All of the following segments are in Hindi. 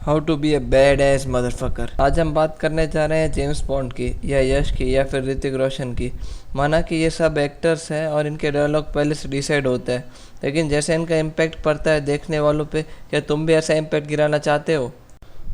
How to be a bad ass motherfucker. आज हम बात करने जा रहे हैं जेम्स बॉन्ड की या यश की या फिर ऋतिक रोशन की। माना कि ये सब एक्टर्स हैं और इनके डायलॉग पहले से डिसाइड होता है, लेकिन जैसे इनका इम्पैक्ट पड़ता है देखने वालों पे, क्या तुम भी ऐसा इम्पैक्ट गिराना चाहते हो?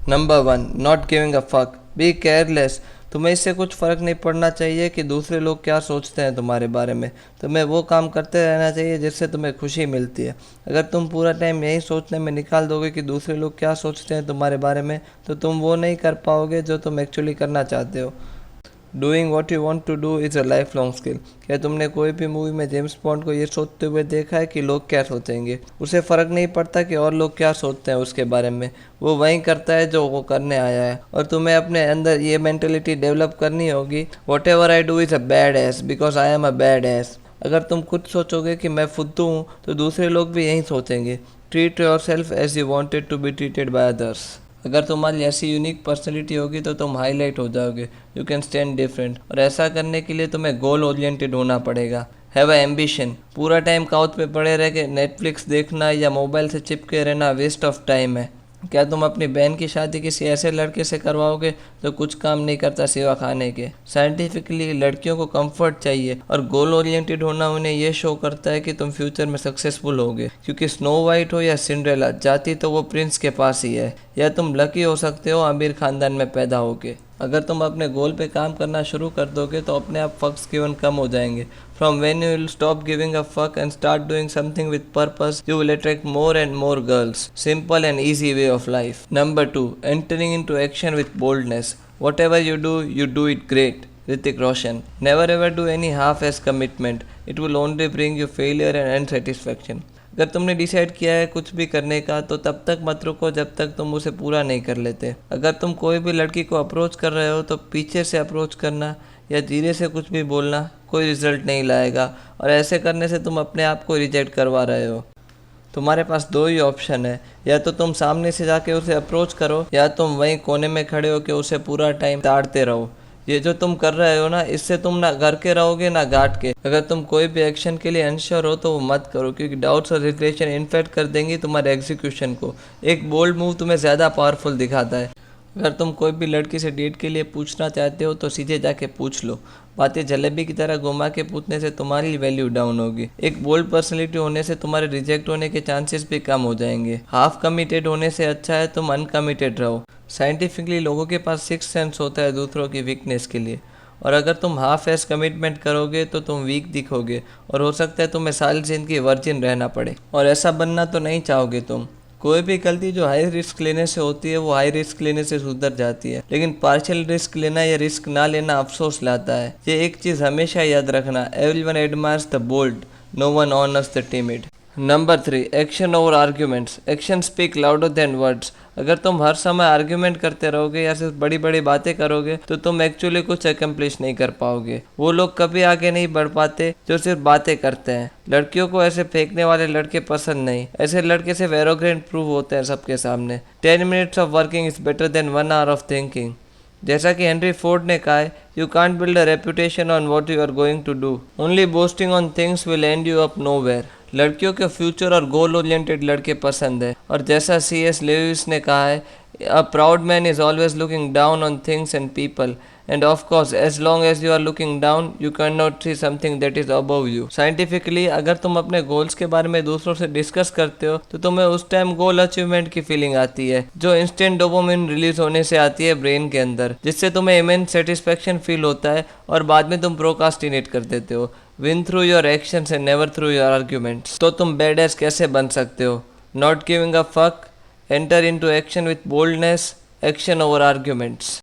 Number 1, not giving a fuck. Be careless. तुम्हें इससे कुछ फ़र्क नहीं पड़ना चाहिए कि दूसरे लोग क्या सोचते हैं तुम्हारे बारे में। तुम्हें वो काम करते रहना चाहिए जिससे तुम्हें खुशी मिलती है। अगर तुम पूरा टाइम यही सोचने में निकाल दोगे कि दूसरे लोग क्या सोचते हैं तुम्हारे बारे में, तो तुम वो नहीं कर पाओगे जो तुम एक्चुअली करना चाहते हो। Doing what you want to do is a life long skill. क्या तुमने कोई भी मूवी में जेम्स बॉन्ड को ये सोचते हुए देखा है कि लोग क्या सोचेंगे? उसे फ़र्क नहीं पड़ता कि और लोग क्या सोचते हैं उसके बारे में। वो वही करता है जो वो करने आया है, और तुम्हें अपने अंदर ये मेंटेलिटी डेवलप करनी होगी, what ever I do is a bad S because I am a bad S. अगर तुम खुद सोचोगे कि मैं फुद्दू हूँ, तो दूसरे लोग भी यही सोचेंगे। Treat yourself as you wanted to be treated by others. अगर तुम्हारी ऐसी यूनिक पर्सनैलिटी होगी तो तुम हाईलाइट हो जाओगे। यू कैन स्टैंड डिफरेंट, और ऐसा करने के लिए तुम्हें गोल ओरिएंटेड होना पड़ेगा। Have a ambition. पूरा टाइम काउच पे पड़े रह के नेटफ्लिक्स देखना या मोबाइल से चिपके रहना वेस्ट ऑफ टाइम है। क्या तुम अपनी बहन की शादी किसी ऐसे लड़के से करवाओगे जो कुछ काम नहीं करता सिवा खाने के? साइंटिफिकली लड़कियों को कंफर्ट चाहिए, और गोल ओरिएंटेड होना उन्हें ये शो करता है कि तुम फ्यूचर में सक्सेसफुल होगे। क्योंकि स्नो वाइट हो या सिंड्रेला, जाती तो वो प्रिंस के पास ही है। या तुम लकी हो सकते हो अमीर खानदान में पैदा होके। अगर तुम अपने गोल पे काम करना शुरू कर दोगे तो अपने आप फक्स गिवन कम हो जाएंगे। From when you will stop giving a fuck and start doing something with purpose, you will attract more and more girls. Simple and easy way of life. Number 2, entering into action with boldness. Whatever you do it great. Hrithik Roshan. Never ever do any half-ass commitment. It will only bring you failure and unsatisfaction. अगर तुमने डिसाइड किया है कुछ भी करने का, तो तब तक मत रुको जब तक तुम उसे पूरा नहीं कर लेते। अगर तुम कोई भी लड़की को अप्रोच कर रहे हो तो पीछे से अप्रोच करना या धीरे से कुछ भी बोलना कोई रिजल्ट नहीं लाएगा, और ऐसे करने से तुम अपने आप को रिजेक्ट करवा रहे हो। तुम्हारे पास दो ही ऑप्शन है, या तो तुम सामने से जाके उसे अप्रोच करो, या तुम वहीं कोने में खड़े होकर उसे पूरा टाइम ताड़ते रहो। ये जो तुम कर रहे हो ना, इससे तुम ना घर के रहोगे ना घाट के। अगर तुम कोई भी एक्शन के लिए अनश्योर हो तो वो मत करो, क्योंकि डाउट्स और रिग्रेशन इन्फेक्ट कर देंगी तुम्हारे एग्जीक्यूशन को। एक बोल्ड मूव तुम्हें ज़्यादा पावरफुल दिखाता है। अगर तुम कोई भी लड़की से डेट के लिए पूछना चाहते हो तो सीधे जाके पूछ लो। बातें जलेबी की तरह घुमा के पूछने से तुम्हारी वैल्यू डाउन होगी। एक बोल्ड पर्सनैलिटी होने से तुम्हारे रिजेक्ट होने के चांसेस भी कम हो जाएंगे। हाफ कमिटेड होने से अच्छा है तुम अनकमिटेड रहो। साइंटिफिकली लोगों के पास सिक्स सेंस होता है दूसरों की वीकनेस के लिए, और अगर तुम हाफ एस कमिटमेंट करोगे तो तुम वीक दिखोगे, और हो सकता है तुम्हें सारी जिंदगी वर्जिन रहना पड़े, और ऐसा बनना तो नहीं चाहोगे तुम। कोई भी गलती जो हाई रिस्क लेने से होती है वो हाई रिस्क लेने से सुधर जाती है, लेकिन पार्शियल रिस्क लेना या रिस्क ना लेना अफसोस लाता है। ये एक चीज़ हमेशा याद रखना, everyone admires the bold, no one honours the timid. Number 3, action over arguments. Action speak louder than words. अगर तुम हर समय आर्ग्यूमेंट करते रहोगे या सिर्फ बड़ी बड़ी बातें करोगे तो तुम एक्चुअली कुछ अकम्प्लिश नहीं कर पाओगे। वो लोग कभी आगे नहीं बढ़ पाते जो सिर्फ बातें करते हैं। लड़कियों को ऐसे फेंकने वाले लड़के पसंद नहीं। ऐसे लड़के से एरोगेंट प्रूव होते हैं सबके सामने। 10 minutes of working is better than 1 hour of thinking. जैसा कि हेनरी फोर्ड ने कहा है, you can't build a reputation on what you are going to do, only boasting on things will end you up nowhere. लड़कियों के फ्यूचर और गोल ओरिएंटेड लड़के पसंद है, और जैसा C.S. लेविस ने कहा है, a proud man is always looking down on things and people, and of course as long as you are looking down you can not see something that is above you. Scientifically अगर तुम अपने गोल्स के बारे में दूसरों से डिस्कस करते हो तो तुम्हें उस टाइम गोल अचीवमेंट की फीलिंग आती है, जो इंस्टेंट डोपामिन रिलीज होने से आती है ब्रेन के अंदर, जिससे तुम्हें इमेंस सेटिस्फेक्शन फील होता है, और बाद में तुम प्रोकास्टिनेट कर देते हो। Win through your actions and never through your arguments. तो तुम बेडएस कैसे बन सकते हो? Not giving a fuck, enter into action with boldness, action over arguments.